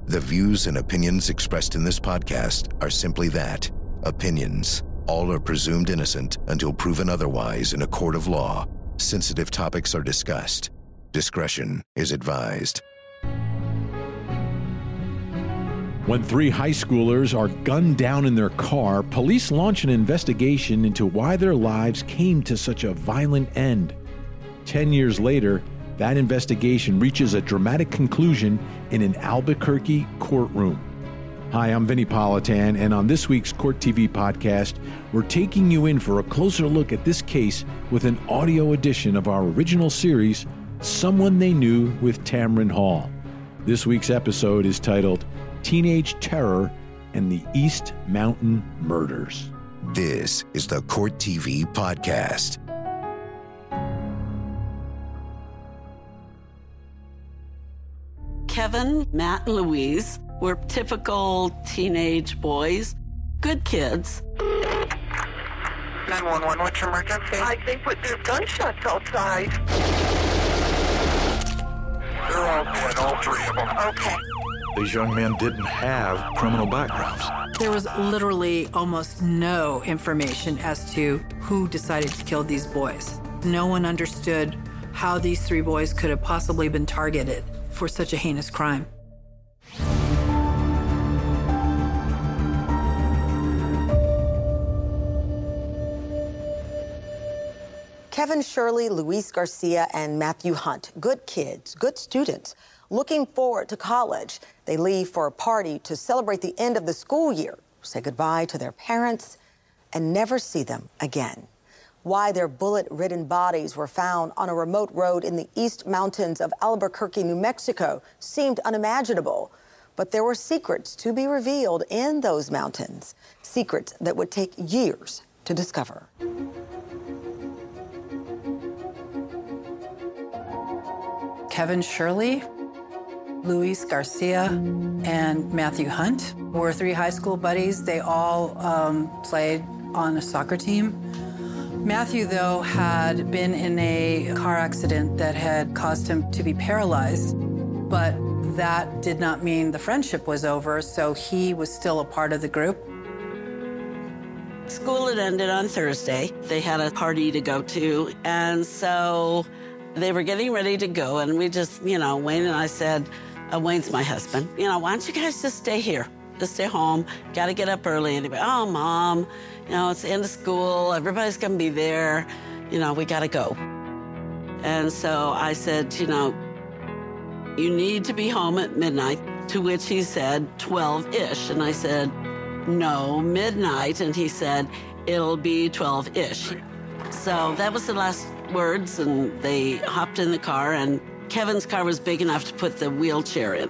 The views and opinions expressed in this podcast are simply that, opinions. All are presumed innocent until proven otherwise in a court of law. Sensitive topics are discussed. Discretion is advised. When 3 high schoolers are gunned down in their car, police launch an investigation into why their lives came to such a violent end. 10 years later, that investigation reaches a dramatic conclusion in an Albuquerque courtroom. Hi, I'm Vinny Politan, and on this week's Court TV podcast, we're taking you in for a closer look at this case with an audio edition of our original series, Someone They Knew with Tamron Hall. This week's episode is titled Teenage Terror and the East Mountain Murders. This is the Court TV podcast. Kevin, Matt, and Louise were typical teenage boys, good kids. 911, what's your emergency? I think there's gunshots outside. They're all dead, all 3 of them. Okay. These young men didn't have criminal backgrounds. There was literally almost no information as to who decided to kill these boys. No one understood how these 3 boys could have possibly been targeted for such a heinous crime. Kevin Shirley, Luis Garcia, and Matthew Hunt, good kids, good students, looking forward to college. They leave for a party to celebrate the end of the school year, say goodbye to their parents, and never see them again. Why their bullet-ridden bodies were found on a remote road in the East Mountains of Albuquerque, New Mexico, seemed unimaginable. But there were secrets to be revealed in those mountains, secrets that would take years to discover. Kevin Shirley, Luis Garcia, and Matthew Hunt were 3 high school buddies. They all played on a soccer team. Matthew, though, had been in a car accident that had caused him to be paralyzed, but that did not mean the friendship was over, so he was still a part of the group. School had ended on Thursday. They had a party to go to, and so they were getting ready to go, and we just, Wayne and I said, Wayne's my husband, why don't you guys just stay here? Just stay home. Got to get up early. And he'd be, oh, Mom, it's the end of school. Everybody's going to be there. We got to go. And so I said, you need to be home at midnight, to which he said 12-ish. And I said, no, midnight. And he said, it'll be 12-ish. So that was the last words, and they hopped in the car, and Kevin's car was big enough to put the wheelchair in.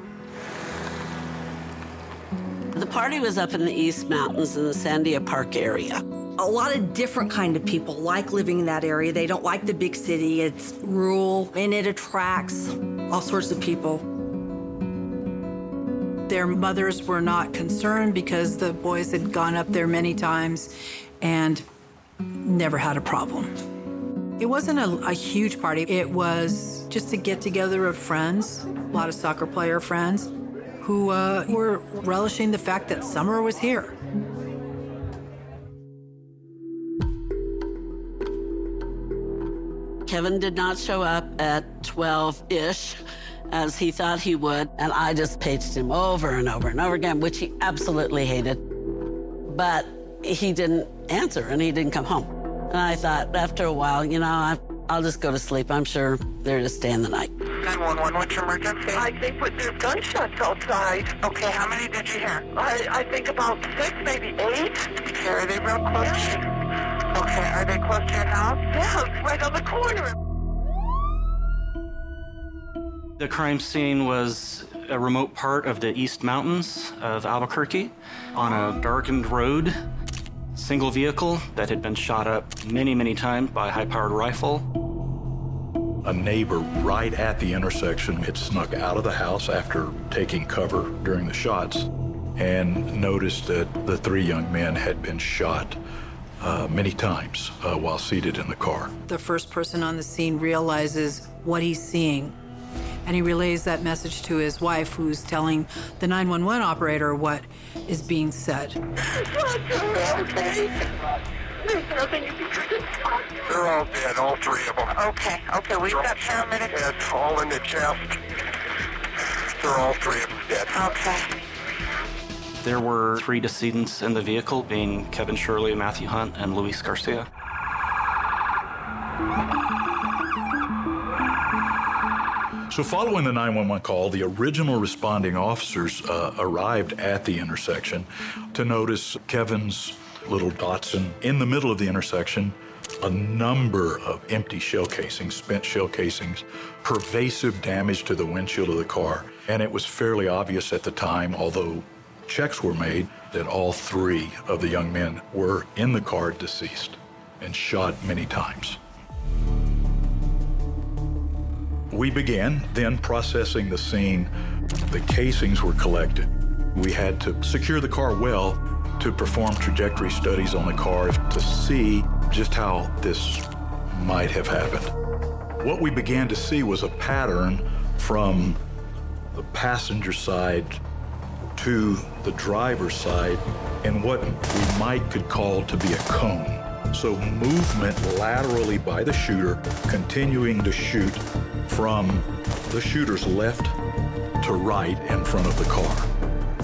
The party was up in the East Mountains in the Sandia Park area. A lot of different kind of people like living in that area. They don't like the big city. It's rural, and it attracts all sorts of people. Their mothers were not concerned because the boys had gone up there many times and never had a problem. It wasn't a huge party. It was just a get-together of friends, a lot of soccer player friends, who were relishing the fact that summer was here. Kevin did not show up at 12-ish, as he thought he would, and I just paged him over and over and over again, which he absolutely hated. But he didn't answer, and he didn't come home. And I thought, after a while, I'll just go to sleep. I'm sure they're to stay in the night. 911, what's your emergency? I think there's gunshots outside. Okay, how many did you hear? I think about 6, maybe 8. Okay, are they real close? Yeah. Okay, are they close to your house? Yeah, it's right on the corner. The crime scene was a remote part of the East Mountains of Albuquerque on a darkened road. Single vehicle that had been shot up many, many times by a high-powered rifle. A neighbor right at the intersection had snuck out of the house after taking cover during the shots and noticed that the 3 young men had been shot many times while seated in the car. The first person on the scene realizes what he's seeing And he relays that message to his wife, who's telling the 911 operator what is being said. Okay. There's nothing you can do. They're all dead, all three of them. Okay, we've got paramedics. Dead, all in the chest. They're all three of them dead. Okay. There were 3 decedents in the vehicle, being Kevin Shirley, Matthew Hunt, and Luis Garcia. So following the 911 call, the original responding officers arrived at the intersection to notice Kevin's little Datsun in the middle of the intersection, a number of empty shell casings, spent shell casings, pervasive damage to the windshield of the car. And it was fairly obvious at the time, although checks were made, that all 3 of the young men were in the car deceased and shot many times. We began then processing the scene. The casings were collected. We had to secure the car well to perform trajectory studies on the car to see just how this might have happened. What we began to see was a pattern from the passenger side to the driver's side in what we could call to be a cone. So movement laterally by the shooter, continuing to shoot from the shooter's left to right in front of the car.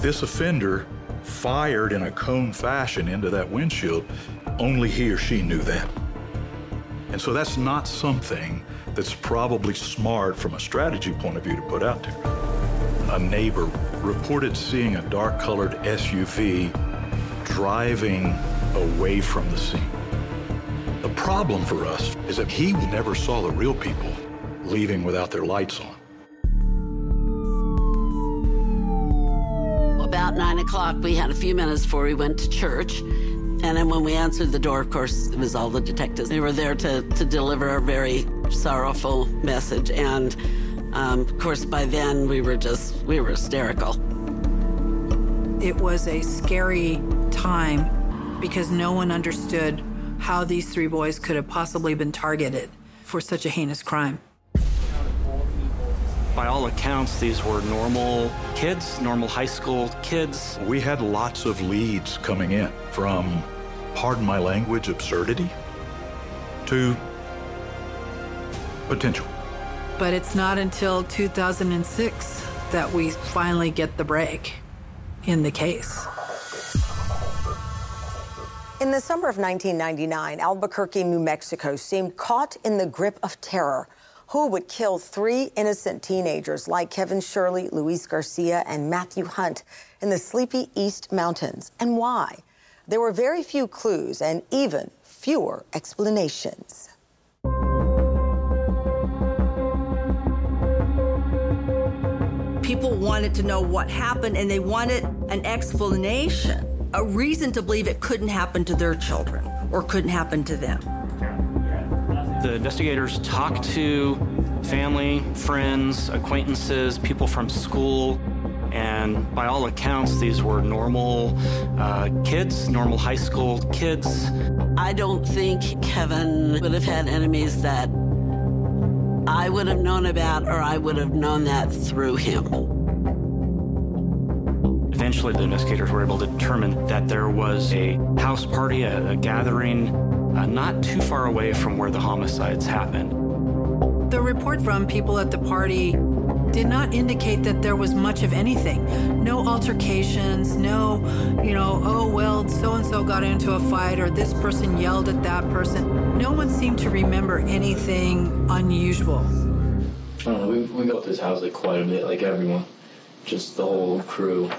This offender fired in a cone fashion into that windshield. Only he or she knew that. And so that's not something that's probably smart from a strategy point of view to put out there. A neighbor reported seeing a dark-colored SUV driving away from the scene. The problem for us is that he never saw the real people leaving without their lights on. About 9 o'clock, we had a few minutes before we went to church. And then when we answered the door, of course, it was all the detectives. They were there to deliver a very sorrowful message. And of course, by then, we were hysterical. It was a scary time because no one understood how these 3 boys could have possibly been targeted for such a heinous crime. By all accounts, these were normal kids, normal high school kids. We had lots of leads coming in, from, pardon my language, absurdity to potential. But it's not until 2006 that we finally get the break in the case. In the summer of 1999, Albuquerque, New Mexico seemed caught in the grip of terror. Who would kill 3 innocent teenagers like Kevin Shirley, Luis Garcia, and Matthew Hunt in the sleepy East Mountains, and why? There were very few clues and even fewer explanations. People wanted to know what happened, and they wanted an explanation, a reason to believe it couldn't happen to their children or couldn't happen to them. The investigators talked to family, friends, acquaintances, people from school, and by all accounts, these were normal kids, normal high school kids. I don't think Kevin would have had enemies that I would have known about, or I would have known that through him. Eventually, the investigators were able to determine that there was a house party, a gathering, not too far away from where the homicides happened. The report from people at the party did not indicate that there was much of anything. No altercations, no, oh, well, so-and-so got into a fight, or this person yelled at that person. No one seemed to remember anything unusual. I don't know, we go to this house quite a bit, like everyone, just the whole crew.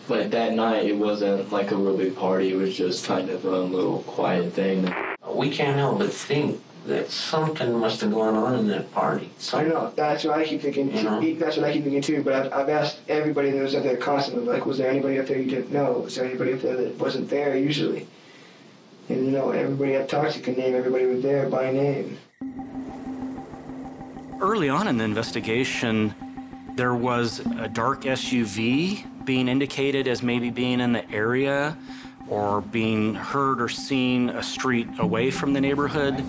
But that night, it wasn't like a real big party. It was just kind of a little quiet thing. We can't help but think that something must have gone on in that party. I know. That's what I keep thinking. That's what I keep thinking too. But I've asked everybody that was up there constantly, like, was there anybody up there you didn't know? Was there anybody up there that wasn't there usually? And everybody I've talked to can name everybody was there by name. Early on in the investigation, there was a dark SUV being indicated as maybe being in the area or being heard or seen a street away from the neighborhood.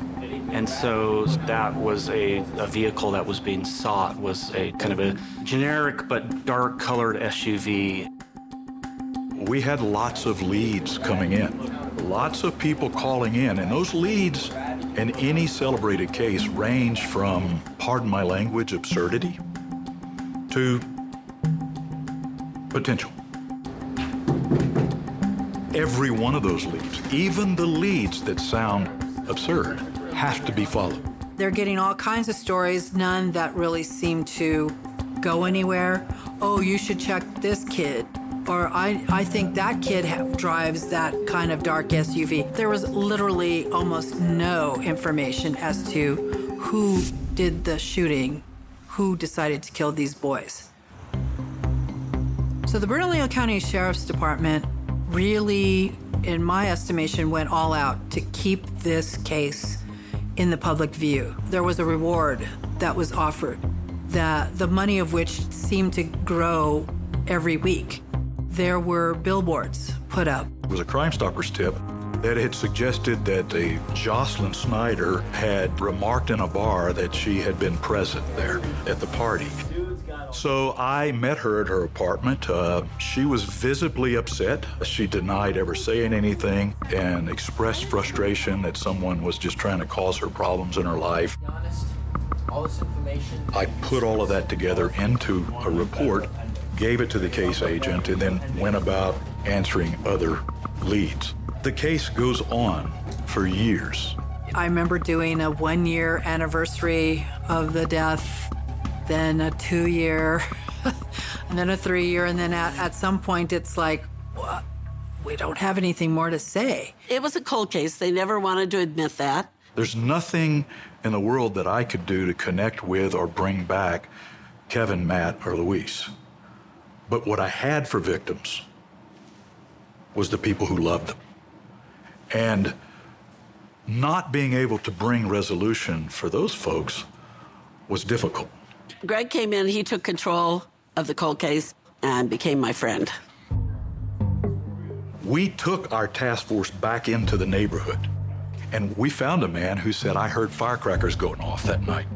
And so that was a vehicle that was being sought, was a kind of a generic but dark-colored SUV. We had lots of leads coming in, lots of people calling in, and those leads in any celebrated case range from, pardon my language, absurdity to potential. Every one of those leads, even the leads that sound absurd, have to be followed. They're getting all kinds of stories, none that really seem to go anywhere. Oh, you should check this kid. Or I think that kid drives that kind of dark SUV. There was literally almost no information as to who did the shooting, who decided to kill these boys. So the Bernalillo County Sheriff's Department really, in my estimation, went all out to keep this case in the public view. There was a reward that was offered, the money of which seemed to grow every week. There were billboards put up. It was a Crime Stoppers tip that had suggested that a Jocelyn Snyder had remarked in a bar that she had been present there at the party. So I met her at her apartment. She was visibly upset. She denied ever saying anything and expressed frustration that someone was just trying to cause her problems in her life. I put all of that together into a report, gave it to the case agent, and then went about answering other leads. The case goes on for years. I remember doing a 1-year anniversary of the death, then a 2-year, and then a 3-year, and then at some point it's like, well, we don't have anything more to say. It was a cold case. They never wanted to admit that. There's nothing in the world that I could do to connect with or bring back Kevin, Matt, or Luis. But what I had for victims was the people who loved them. And not being able to bring resolution for those folks was difficult. Greg came in, he took control of the cold case and became my friend. We took our task force back into the neighborhood, and we found a man who said, I heard firecrackers going off that night.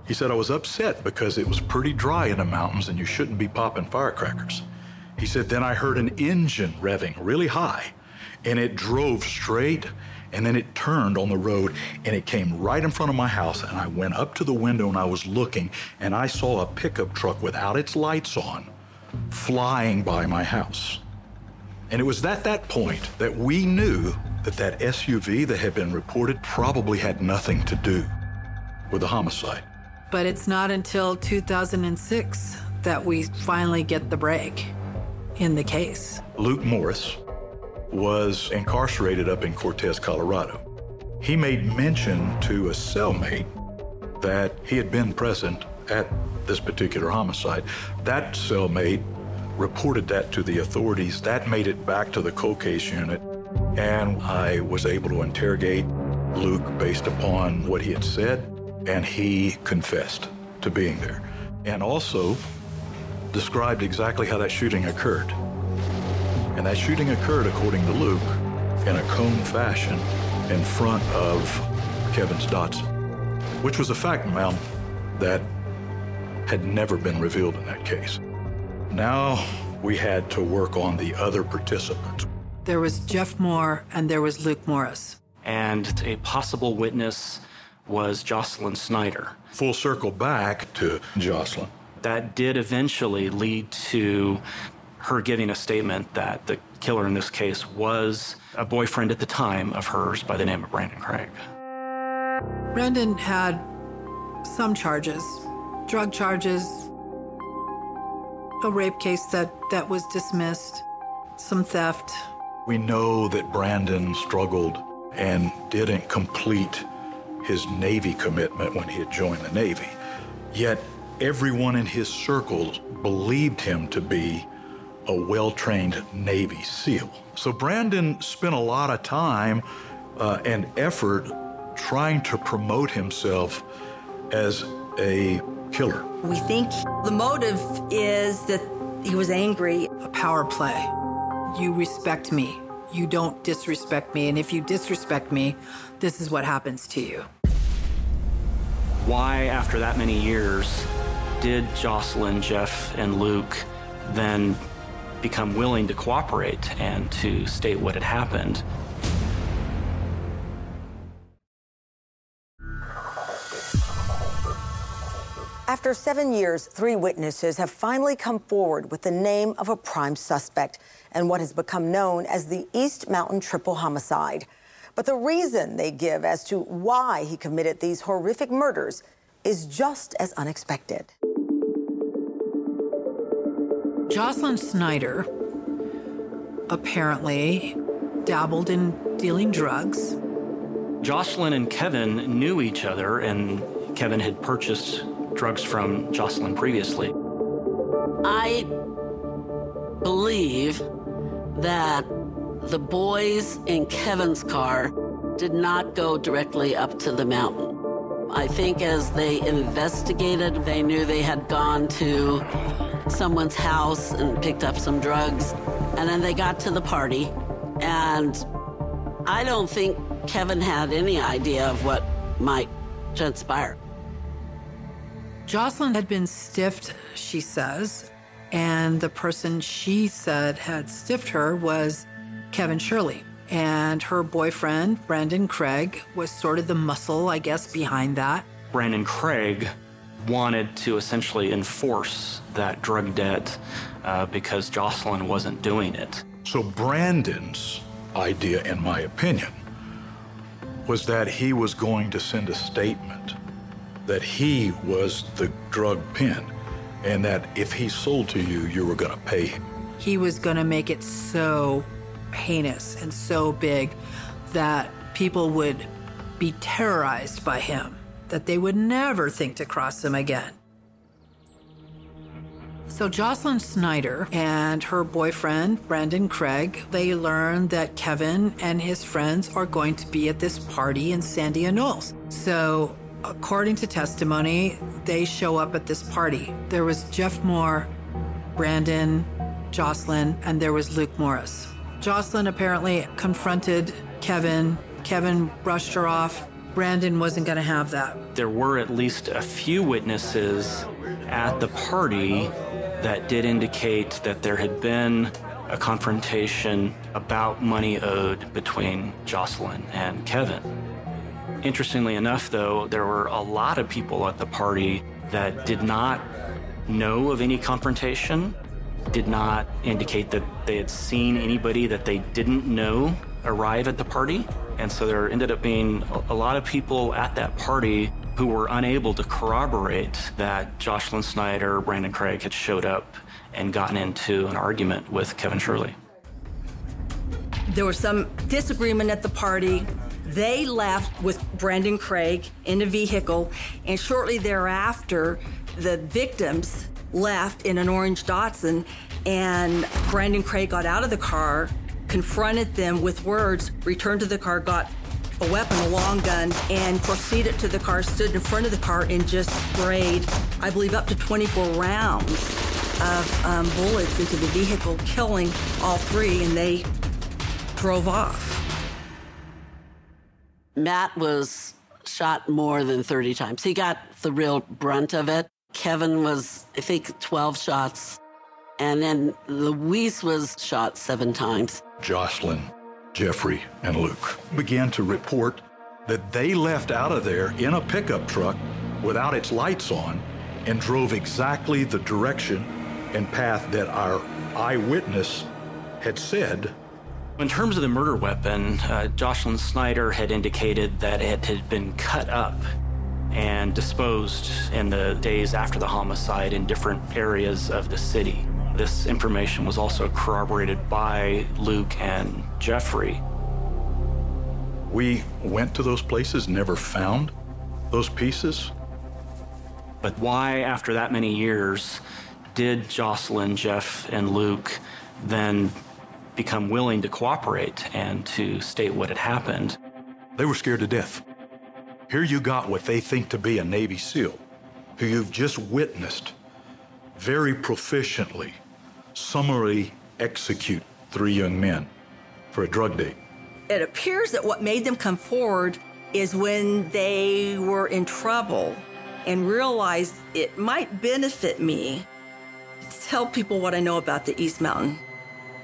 He said, I was upset because it was pretty dry in the mountains and you shouldn't be popping firecrackers. He said, then I heard an engine revving really high, and it drove straight, and then it turned on the road, and it came right in front of my house, and I went up to the window and I was looking, and I saw a pickup truck without its lights on flying by my house. And it was at that point that we knew that that SUV that had been reported probably had nothing to do with the homicide. But it's not until 2006 that we finally get the break in the case. Luke Morris was incarcerated up in Cortez, Colorado. He made mention to a cellmate that he had been present at this particular homicide. That cellmate reported that to the authorities. That made it back to the cold case unit, and I was able to interrogate Luke based upon what he had said, and he confessed to being there, and also described exactly how that shooting occurred. And that shooting occurred, according to Luke, in a cone fashion in front of Kevin's Datsun, which was a fact amount that had never been revealed in that case. Now we had to work on the other participants. There was Jeff Moore and there was Luke Morris. And a possible witness was Jocelyn Snyder. Full circle back to Jocelyn. That did eventually lead to her giving a statement that the killer in this case was a boyfriend at the time of hers by the name of Brandon Craig. Brandon had some charges, drug charges, a rape case that was dismissed, some theft. We know that Brandon struggled and didn't complete his Navy commitment when he had joined the Navy. Yet everyone in his circles believed him to be a well-trained Navy SEAL. So Brandon spent a lot of time and effort trying to promote himself as a killer. We think the motive is that he was angry. A power play. You respect me. you don't disrespect me, and if you disrespect me, this is what happens to you. Why, after that many years, did Jocelyn, Jeff, and Luke then become willing to cooperate and to state what had happened? After 7 years, 3 witnesses have finally come forward with the name of a prime suspect and what has become known as the East Mountain triple homicide. But the reason they give as to why he committed these horrific murders is just as unexpected. Jocelyn Snyder apparently dabbled in dealing drugs. Jocelyn and Kevin knew each other, and Kevin had purchased drugs from Jocelyn previously. I believe that the boys in Kevin's car did not go directly up to the mountain. I think as they investigated, they knew they had gone to someone's house and picked up some drugs, and then they got to the party, and I don't think Kevin had any idea of what might transpire. Jocelyn had been stiffed, she says, and the person she said had stiffed her was Kevin Shirley. And her boyfriend, Brandon Craig, was sort of the muscle, I guess, behind that. Brandon Craig wanted to essentially enforce that drug debt because Jocelyn wasn't doing it. So Brandon's idea, in my opinion, was that he was going to send a statement that he was the drug pin and that if he sold to you, you were going to pay him. He was going to make it so heinous and so big that people would be terrorized by him, that they would never think to cross him again. So Jocelyn Snyder and her boyfriend, Brandon Craig, they learned that Kevin and his friends are going to be at this party in Sandia Knolls. So according to testimony, they show up at this party. There was Jeff Moore, Brandon, Jocelyn, and there was Luke Morris. Jocelyn apparently confronted Kevin. Kevin brushed her off. Brandon wasn't going to have that. There were at least a few witnesses at the party that did indicate that there had been a confrontation about money owed between Jocelyn and Kevin. Interestingly enough, though, there were a lot of people at the party that did not know of any confrontation, did not indicate that they had seen anybody that they didn't know arrive at the party. And so there ended up being a lot of people at that party who were unable to corroborate that Jocelyn Snyder, Brandon Craig had showed up and gotten into an argument with Kevin Shirley. There was some disagreement at the party. They left with Brandon Craig in a vehicle, and shortly thereafter, the victims left in an orange Datsun, and Brandon Craig got out of the car, confronted them with words, returned to the car, got a weapon, a long gun, and proceeded to the car, stood in front of the car, and just sprayed, I believe, up to 24 rounds of bullets into the vehicle, killing all 3, and they drove off. Matt was shot more than 30 times. He got the real brunt of it. Kevin was, I think, 12 shots. And then Luis was shot 7 times. Jocelyn, Jeffrey, and Luke began to report that they left out of there in a pickup truck without its lights on and drove exactly the direction and path that our eyewitness had said. In terms of the murder weapon, Jocelyn Snyder had indicated that it had been cut up and disposed in the days after the homicide in different areas of the city. This information was also corroborated by Luke and Jeffrey. We went to those places, never found those pieces. But why, after that many years, did Jocelyn, Jeff, and Luke then become willing to cooperate and to state what had happened? They were scared to death. Here you got what they think to be a Navy SEAL, who you've just witnessed very proficiently summarily execute 3 young men for a drug date. It appears that what made them come forward is when they were in trouble and realized it might benefit me to tell people what I know about the East Mountain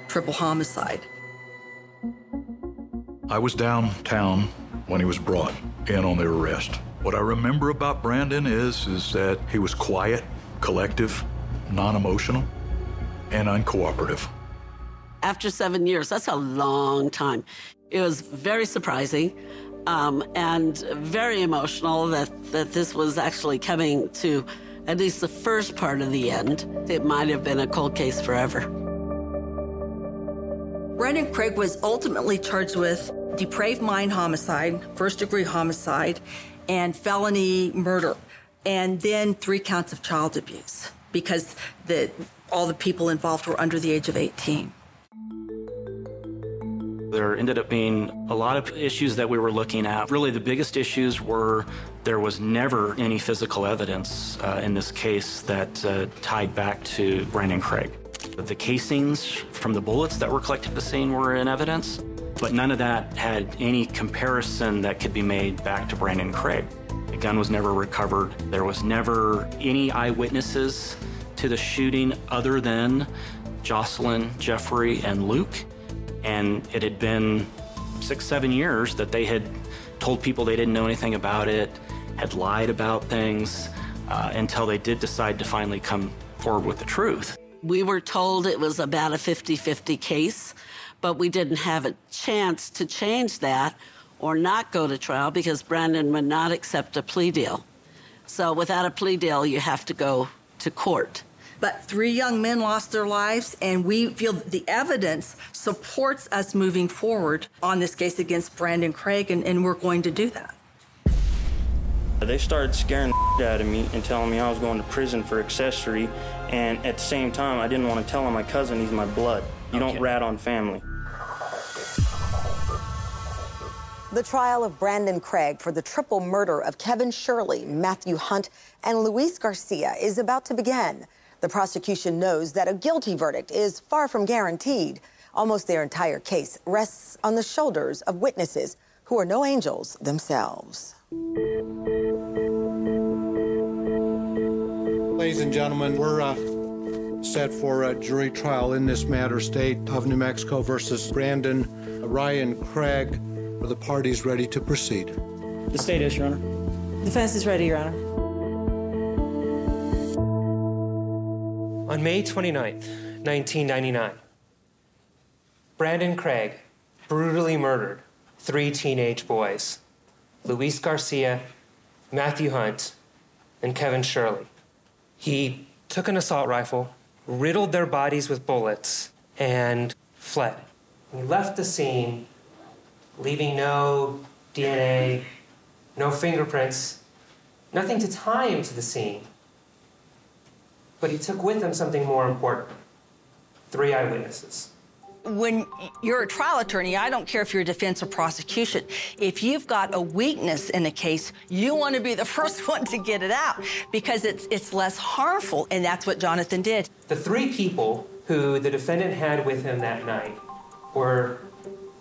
triple homicide. I was downtown when he was brought in on their arrest. What I remember about Brandon is that he was quiet, collective, non-emotional, and uncooperative. After 7 years, that's a long time. It was very surprising and very emotional that this was actually coming to at least the first part of the end. It might have been a cold case forever. Brandon Craig was ultimately charged with depraved mind homicide, first-degree homicide, and felony murder, and then 3 counts of child abuse because all the people involved were under the age of 18. There ended up being a lot of issues that we were looking at. Really, the biggest issues were there was never any physical evidence in this case that tied back to Brandon Craig. The casings from the bullets that were collected at the scene were in evidence, but none of that had any comparison that could be made back to Brandon Craig. The gun was never recovered. There was never any eyewitnesses to the shooting other than Jocelyn, Jeffrey, and Luke. And it had been 6-7 years that they had told people they didn't know anything about it, had lied about things, until they did decide to finally come forward with the truth. We were told it was about a 50-50 case, but we didn't have a chance to change that or not go to trial because Brandon would not accept a plea deal. So without a plea deal, you have to go to court. But 3 young men lost their lives, and we feel that the evidence supports us moving forward on this case against Brandon Craig, and we're going to do that. They started scaring the out of me and telling me I was going to prison for accessory, and at the same time, I didn't want to tell on my cousin he's my blood. You don't rat on family. The trial of Brandon Craig for the triple murder of Kevin Shirley, Matthew Hunt, and Luis Garcia is about to begin. The prosecution knows that a guilty verdict is far from guaranteed. Almost their entire case rests on the shoulders of witnesses who are no angels themselves. Ladies and gentlemen, we're set for a jury trial in this matter, State of New Mexico versus Brandon Ryan Craig. Are the parties ready to proceed? The state is, Your Honor. Defense is ready, Your Honor. On May 29th, 1999, Brandon Craig brutally murdered 3 teenage boys, Luis Garcia, Matthew Hunt, and Kevin Shirley. He took an assault rifle, riddled their bodies with bullets, and fled. He left the scene, leaving no DNA, no fingerprints, nothing to tie him to the scene. But he took with him something more important: 3 eyewitnesses. When you're a trial attorney, I don't care if you're a defense or prosecution. If you've got a weakness in a case, you want to be the first one to get it out because it's less harmful, and that's what Jonathan did. The 3 people who the defendant had with him that night were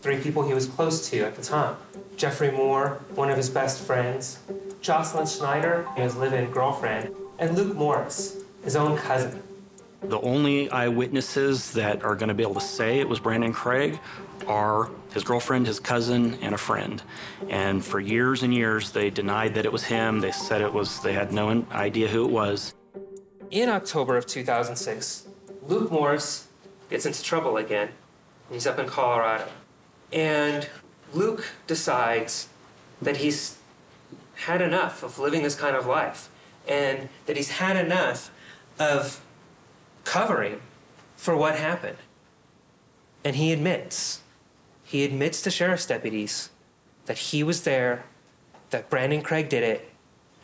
3 people he was close to at the time. Jeffrey Moore, one of his best friends, Jocelyn Schneider, his live-in girlfriend, and Luke Morris, his own cousin. The only eyewitnesses that are going to be able to say it was Brandon Craig are his girlfriend, his cousin, and a friend. And for years and years, they denied that it was him. They said they had no idea who it was. In October of 2006, Luke Morris gets into trouble again. He's up in Colorado. And Luke decides that he's had enough of living this kind of life, and that he's had enough of covering for what happened. And he admits to sheriff's deputies that he was there, that Brandon Craig did it,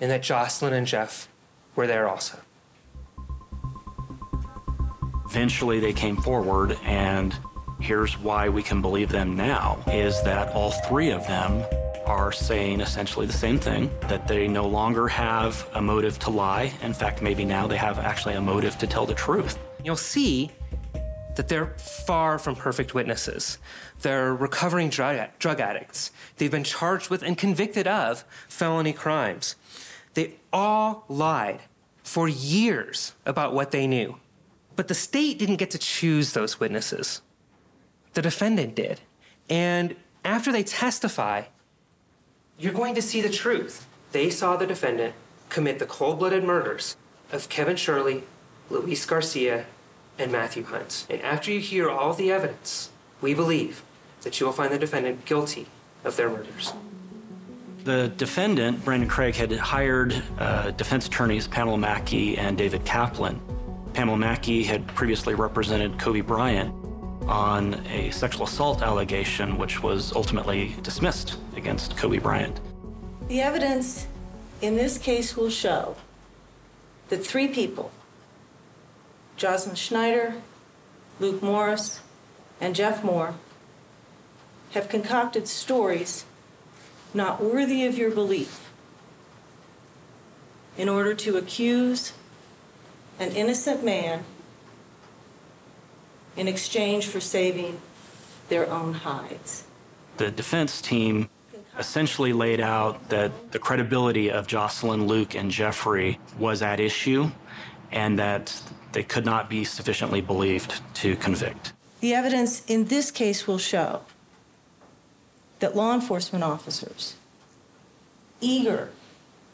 and that Jocelyn and Jeff were there also. Eventually they came forward, and here's why we can believe them now, is that all 3 of them are saying essentially the same thing, that they no longer have a motive to lie. In fact, maybe now they have actually a motive to tell the truth. You'll see that they're far from perfect witnesses. They're recovering drug addicts. They've been charged with and convicted of felony crimes. They all lied for years about what they knew. But the state didn't get to choose those witnesses. The defendant did. And after they testify, you're going to see the truth. They saw the defendant commit the cold-blooded murders of Kevin Shirley, Luis Garcia, and Matthew Hunt. And after you hear all the evidence, we believe that you will find the defendant guilty of their murders. The defendant, Brandon Craig, had hired defense attorneys Pamela Mackey and David Kaplan. Pamela Mackey had previously represented Kobe Bryant on a sexual assault allegation, which was ultimately dismissed against Kobe Bryant. The evidence in this case will show that 3 people, Jocelyn Schneider, Luke Morris, and Jeff Moore, have concocted stories not worthy of your belief in order to accuse an innocent man in exchange for saving their own hides. The defense team essentially laid out that the credibility of Jocelyn, Luke, and Jeffrey was at issue and that they could not be sufficiently believed to convict. The evidence in this case will show that law enforcement officers, eager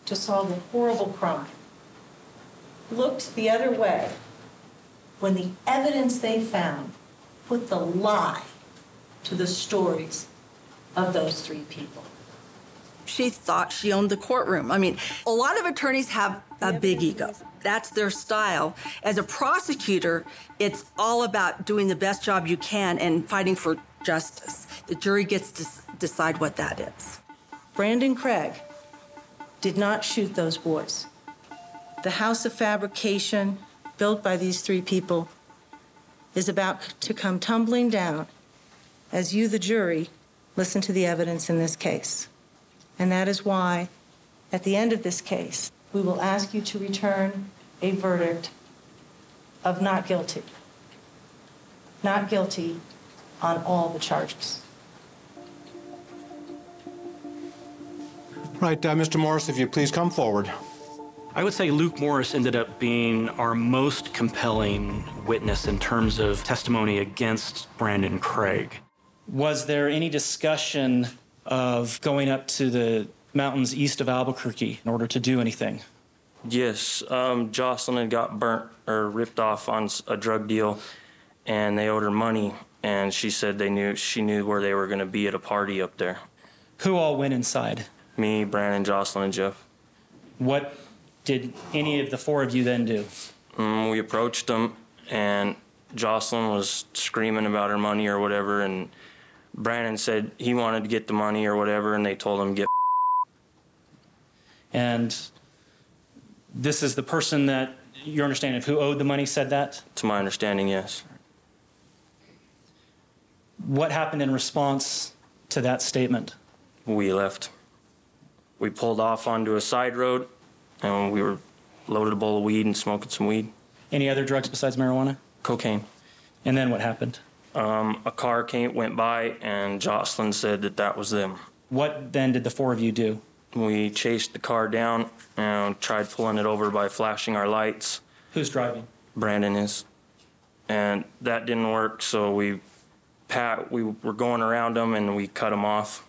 to solve a horrible crime, looked the other way when the evidence they found put the lie to the stories of those 3 people. She thought she owned the courtroom. I mean, a lot of attorneys have a big ego. That's their style. As a prosecutor, it's all about doing the best job you can and fighting for justice. The jury gets to decide what that is. Brandon Craig did not shoot those boys. The house of fabrication built by these 3 people is about to come tumbling down as you, the jury, listen to the evidence in this case. And that is why, at the end of this case, we will ask you to return a verdict of not guilty. Not guilty on all the charges. Right, Mr. Morris, if you please come forward. I would say Luke Morris ended up being our most compelling witness in terms of testimony against Brandon Craig. Was there any discussion of going up to the mountains east of Albuquerque in order to do anything? Yes, Jocelyn had got burnt or ripped off on a drug deal, and they owed her money, and she said she knew where they were going to be at a party up there. Who all went inside? Me, Brandon, Jocelyn, and Jeff. What did any of the 4 of you then do? We approached them, and Jocelyn was screaming about her money or whatever, and Brandon said he wanted to get the money or whatever, and they told him, get. And this is the person that your understanding of who owed the money said that? To my understanding, yes. What happened in response to that statement? We left. We pulled off onto a side road, and we were loaded a bowl of weed and smoking some weed. Any other drugs besides marijuana? Cocaine. And then what happened? A car went by, and Jocelyn said that was them. What then did the 4 of you do? We chased the car down and tried pulling it over by flashing our lights. Who's driving? Brandon is. And that didn't work, so we were going around them, and we cut them off.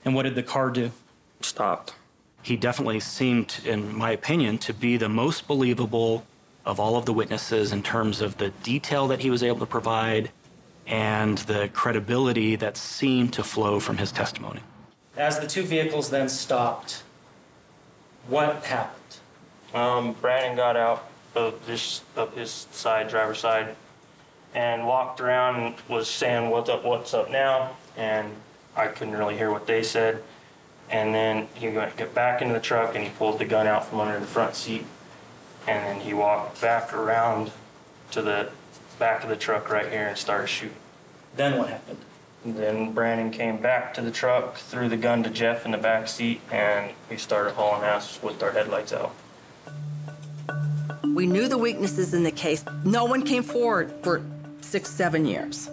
And what did the car do? Stopped. He definitely seemed, in my opinion, to be the most believable of all of the witnesses in terms of the detail that he was able to provide and the credibility that seemed to flow from his testimony. As the 2 vehicles then stopped, what happened? Brandon got out of his side, driver's side, and walked around and was saying, what's up now? And I couldn't really hear what they said. And then he got back into the truck, and he pulled the gun out from under the front seat. And then he walked back around to the back of the truck right here and started shooting. Then what happened? And then Brandon came back to the truck, threw the gun to Jeff in the back seat, and we started hauling ass with our headlights out. We knew the weaknesses in the case. No one came forward for 6-7 years.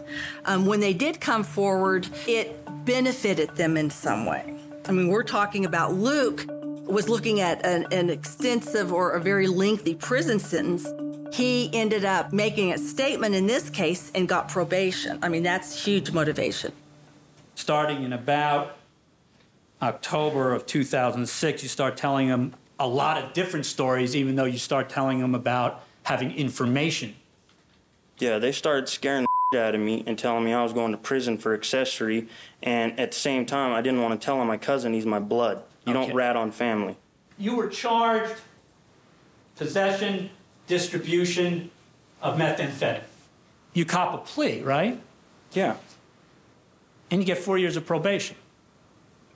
When they did come forward, it benefited them in some way. I mean, we're talking about Luke was looking at an extensive or a very lengthy prison sentence. He ended up making a statement in this case and got probation. I mean, that's huge motivation. Starting in about October of 2006, you start telling them a lot of different stories, even though you start telling them about having information. Yeah, they started scaring the out of me and telling me I was going to prison for accessory. And at the same time, I didn't want to tell on my cousin. He's my blood. You don't rat on family. You were charged possession, distribution of methamphetamine. You cop a plea, right? Yeah. And you get 4 years of probation.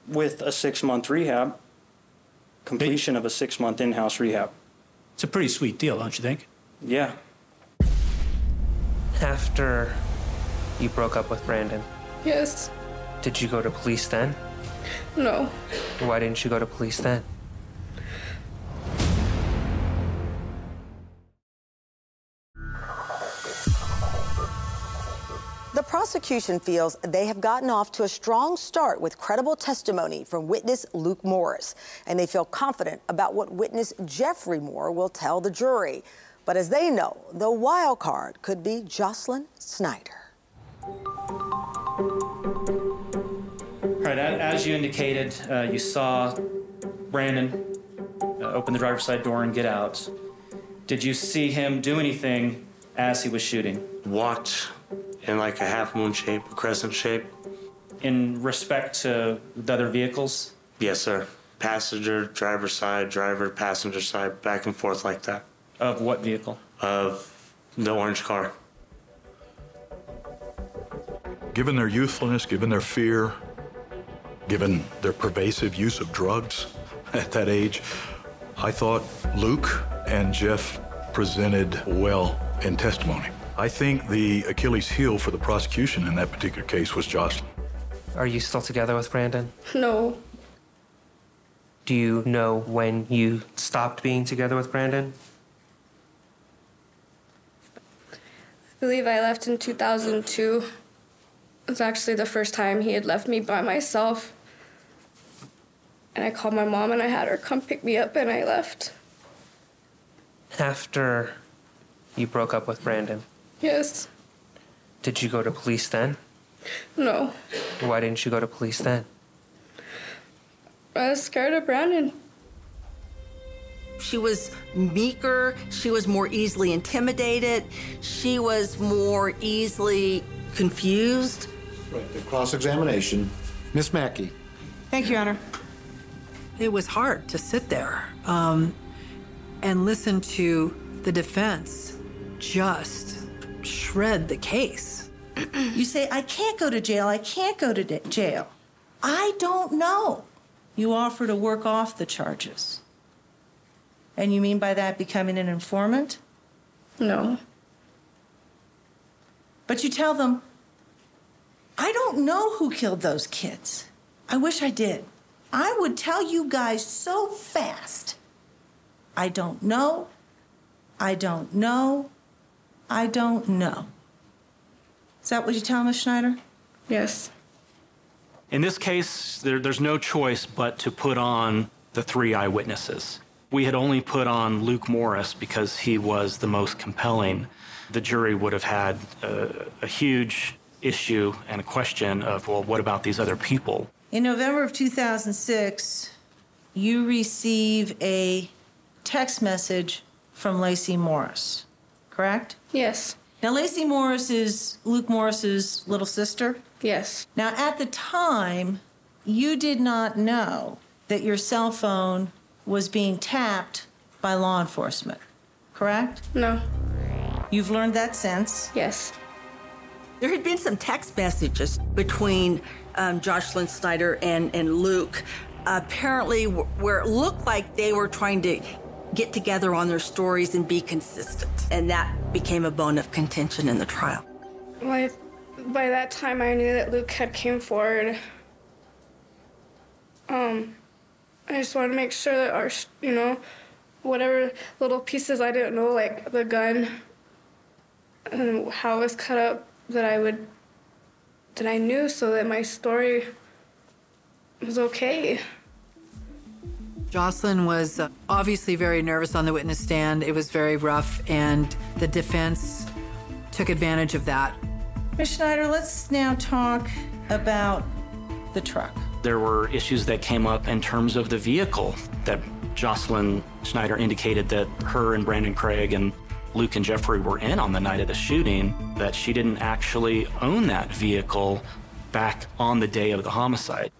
With a 6-month rehab. Completion of a 6-month in-house rehab. It's a pretty sweet deal, don't you think? Yeah. After you broke up with Brandon, Yes. did you go to police then? No. Why didn't you go to police then? The prosecution feels they have gotten off to a strong start with credible testimony from witness Luke Morris, and they feel confident about what witness Jeffrey Moore will tell the jury. But as they know, the wild card could be Jocelyn Snyder. All right, as you indicated, you saw Brandon open the driver's side door and get out. Did you see him do anything as he was shooting? Walked in like a half moon shape, a crescent shape. In respect to the other vehicles? Yes, sir. Passenger, driver's side, driver, passenger side, back and forth like that. Of what vehicle? Of the orange car. Given their youthfulness, given their fear, given their pervasive use of drugs at that age, I thought Luke and Jeff presented well in testimony. I think the Achilles heel for the prosecution in that particular case was Jocelyn. Are you still together with Brandon? No. Do you know when you stopped being together with Brandon? I believe I left in 2002. It was actually the first time he had left me by myself. And I called my mom and I had her come pick me up and I left. After you broke up with Brandon, Yes. did you go to police then? No. Why didn't you go to police then? I was scared of Brandon. She was meeker. She was more easily intimidated. She was more easily confused. Right, the cross-examination. Miss Mackey. Thank you, Your Honor. It was hard to sit there and listen to the defense just shred the case. You say, I can't go to jail, I can't go to jail. I don't know. You offer to work off the charges. And you mean by that becoming an informant? No. But you tell them, I don't know who killed those kids. I wish I did. I would tell you guys so fast. I don't know. I don't know. I don't know. Is that what you tell Ms. Schneider? Yes. In this case, there's no choice but to put on the 3 eyewitnesses. We had only put on Luke Morris because he was the most compelling. The jury would have had a huge issue and a question of, well, what about these other people? In November of 2006, you receive a text message from Lacey Morris, correct? Yes. Now, Lacey Morris is Luke Morris's little sister? Yes. Now, at the time, you did not know that your cell phone was being tapped by law enforcement, correct? No. You've learned that since? Yes. There had been some text messages between Jocelyn Snyder and Luke, apparently where it looked like they were trying to get together on their stories and be consistent. And that became a bone of contention in the trial. By that time, I knew that Luke had came forward. I just wanted to make sure that whatever little pieces I didn't know, like the gun and how it was cut up, that I knew, so that my story was okay. Jocelyn was obviously very nervous on the witness stand. It was very rough, and the defense took advantage of that. Ms. Schneider, let's now talk about the truck. There were issues that came up in terms of the vehicle that Jocelyn Schneider indicated that her and Brandon Craig and Luke and Jeffrey were in on the night of the shooting, that she didn't actually own that vehicle back on the day of the homicide.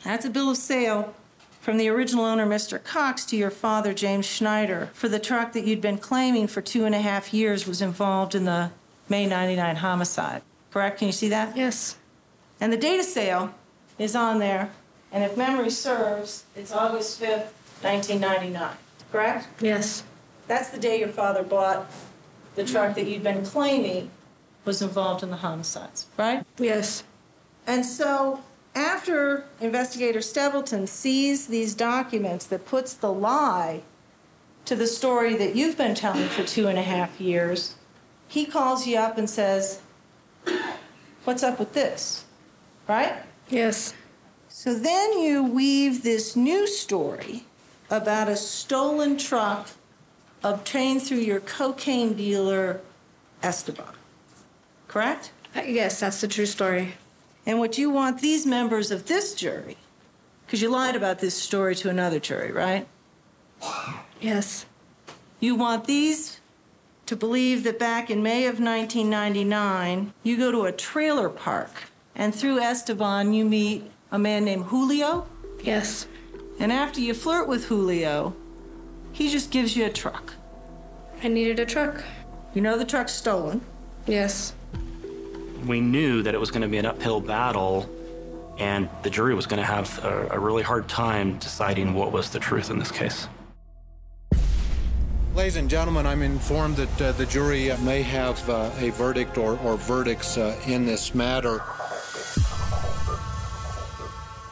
That's a bill of sale from the original owner, Mr. Cox, to your father, James Schneider, for the truck that you'd been claiming for 2.5 years was involved in the May 99 homicide. Correct? Can you see that? Yes. And the date of sale is on there, and if memory serves, it's August 5th, 1999. Correct? Yes. That's the day your father bought the truck that you'd been claiming was involved in the homicides, right? Yes. And so after Investigator Stebleton sees these documents that puts the lie to the story that you've been telling for 2.5 years, he calls you up and says, what's up with this, right? Yes. So then you weave this new story about a stolen truck obtained through your cocaine dealer, Esteban, correct? Yes, that's the true story. And what you want these members of this jury, because you lied about this story to another jury, right? Yes. You want these to believe that back in May of 1999, you go to a trailer park, and through Esteban, you meet a man named Julio? Yes. And after you flirt with Julio, he just gives you a truck. I needed a truck. You know the truck's stolen? Yes. We knew that it was going to be an uphill battle, and the jury was going to have a really hard time deciding what was the truth in this case. Ladies and gentlemen, I'm informed that the jury may have a verdict or verdicts in this matter.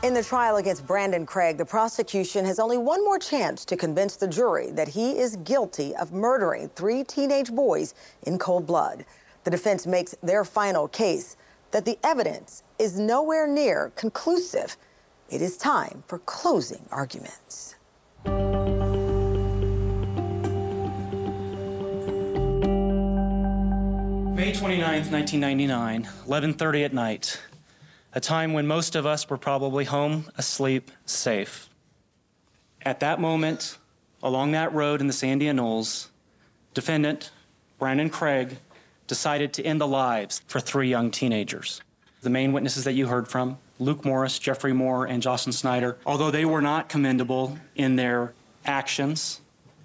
In the trial against Brandon Craig, the prosecution has only one more chance to convince the jury that he is guilty of murdering 3 teenage boys in cold blood. The defense makes their final case that the evidence is nowhere near conclusive. It is time for closing arguments. May 29th, 1999, 11:30 at night, a time when most of us were probably home, asleep, safe. At that moment, along that road in the Sandia Knolls, defendant Brandon Craig decided to end the lives for 3 young teenagers. The main witnesses that you heard from, Luke Morris, Jeffrey Moore, and Jocelyn Schneider, although they were not commendable in their actions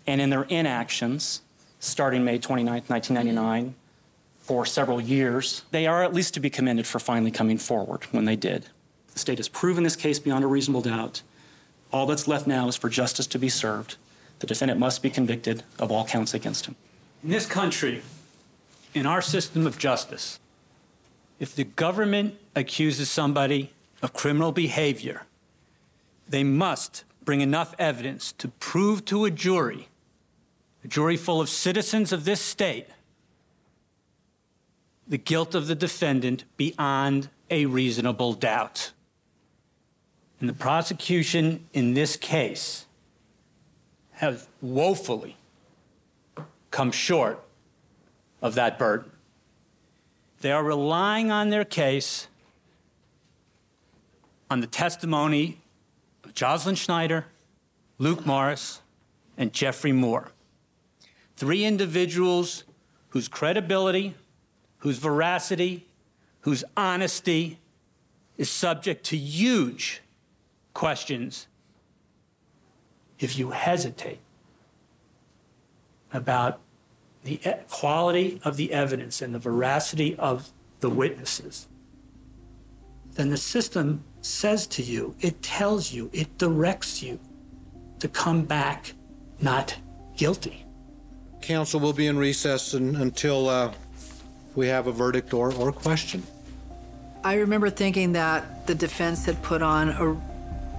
and in their inactions starting May 29th, 1999, for several years, they are at least to be commended for finally coming forward when they did. The state has proven this case beyond a reasonable doubt. All that's left now is for justice to be served. The defendant must be convicted of all counts against him. In this country, in our system of justice, if the government accuses somebody of criminal behavior, they must bring enough evidence to prove to a jury full of citizens of this state, the guilt of the defendant beyond a reasonable doubt. And the prosecution in this case have woefully come short of that burden. They are relying on their case on the testimony of Jocelyn Schneider, Luke Morris, and Jeffrey Moore. 3 individuals whose credibility, whose veracity, whose honesty is subject to huge questions if you hesitate about the quality of the evidence and the veracity of the witnesses. Then the system says to you, it tells you, it directs you to come back not guilty. Counsel will be in recess until we have a verdict or question. I remember thinking that the defense had put on a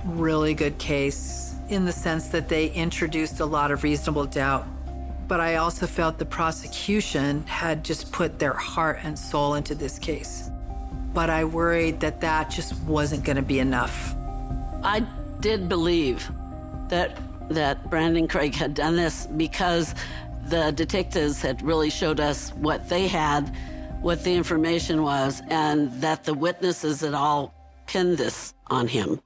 really good case. in the sense that they introduced a lot of reasonable doubt. But I also felt the prosecution had just put their heart and soul into this case. But I worried that that just wasn't going to be enough. I did believe that Brandon Craig had done this because the detectives had really showed us what they had, what the information was, and that the witnesses had all pinned this on him.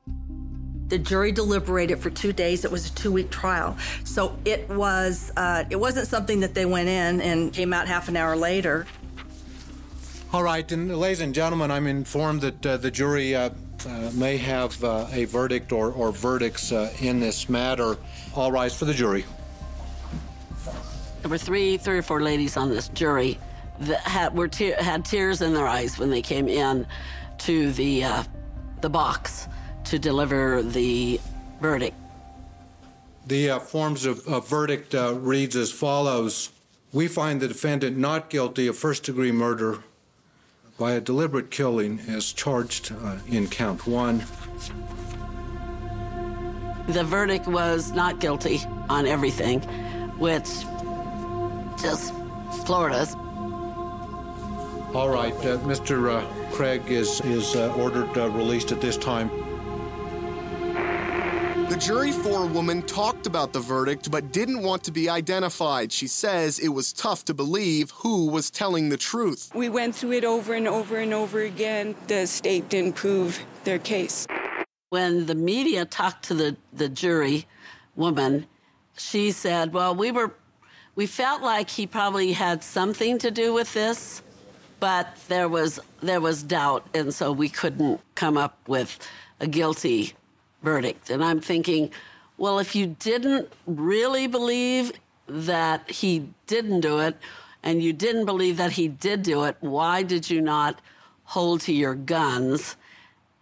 The jury deliberated for 2 days. It was a 2-week trial. So it wasn't something that they went in and came out half an hour later. All right, and ladies and gentlemen, I'm informed that the jury may have a verdict or verdicts in this matter. All rise for the jury. There were three or four ladies on this jury that had tears in their eyes when they came in to the box to deliver the verdict. The forms of verdict reads as follows. We find the defendant not guilty of first-degree murder by a deliberate killing as charged in count 1. The verdict was not guilty on everything, which just floored us. All right, Mr. Craig is ordered released at this time. The jury forewoman talked about the verdict but didn't want to be identified. She says it was tough to believe who was telling the truth. We went through it over and over and over again. The state didn't prove their case. When the media talked to the jury woman, she said, well, we felt like he probably had something to do with this, but there was doubt, and so we couldn't come up with a guilty verdict. And I'm thinking, well, if you didn't really believe that he didn't do it, and you didn't believe that he did do it, why did you not hold to your guns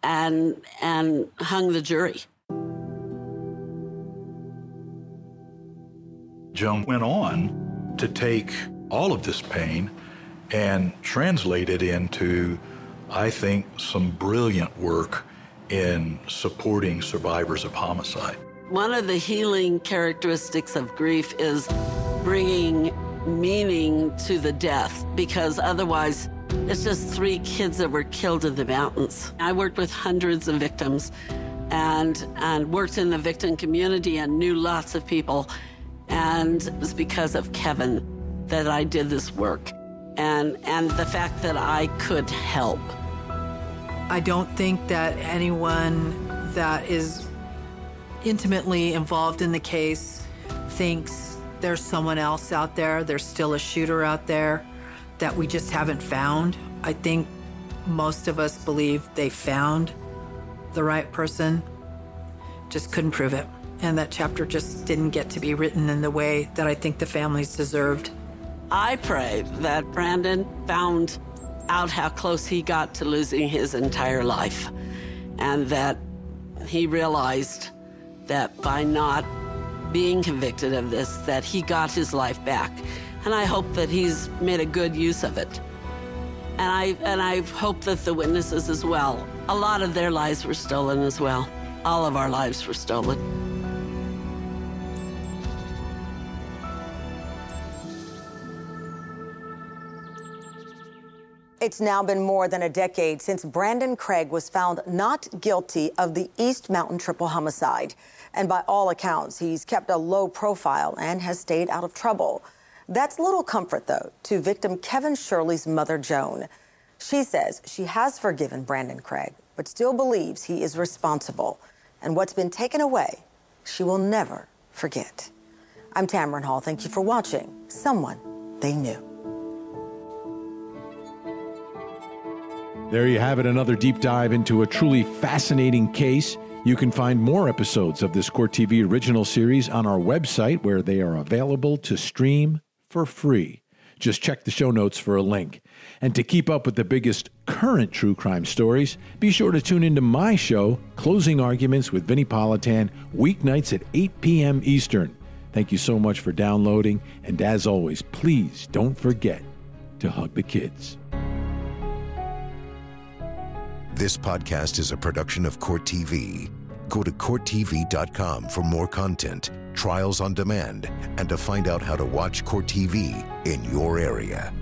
and hung the jury? Joan went on to take all of this pain and translate it into, I think, some brilliant work in supporting survivors of homicide. One of the healing characteristics of grief is bringing meaning to the death, because otherwise it's just 3 kids that were killed in the mountains. I worked with hundreds of victims and worked in the victim community and knew lots of people. And it was because of Kevin that I did this work and the fact that I could help. I don't think that anyone that is intimately involved in the case thinks there's someone else out there, there's still a shooter out there that we just haven't found. I think most of us believe they found the right person, just couldn't prove it. And that chapter just didn't get to be written in the way that I think the families deserved. I pray that Brandon found out how close he got to losing his entire life, and that he realized that by not being convicted of this, that he got his life back. And I hope that he's made a good use of it. And I hope that the witnesses as well. A lot of their lives were stolen as well. All of our lives were stolen. It's now been more than a decade since Brandon Craig was found not guilty of the East Mountain triple homicide. And by all accounts, he's kept a low profile and has stayed out of trouble. That's little comfort, though, to victim Kevin Shirley's mother, Joan. She says she has forgiven Brandon Craig, but still believes he is responsible. And what's been taken away, she will never forget. I'm Tamron Hall. Thank you for watching Someone They Knew. There you have it, another deep dive into a truly fascinating case. You can find more episodes of this Court TV original series on our website, where they are available to stream for free. Just check the show notes for a link. And to keep up with the biggest current true crime stories, be sure to tune into my show, Closing Arguments with Vinnie Politan, weeknights at 8 p.m. Eastern. Thank you so much for downloading, and as always, please don't forget to hug the kids. This podcast is a production of Court TV. Go to CourtTV.com for more content, trials on demand, and to find out how to watch Court TV in your area.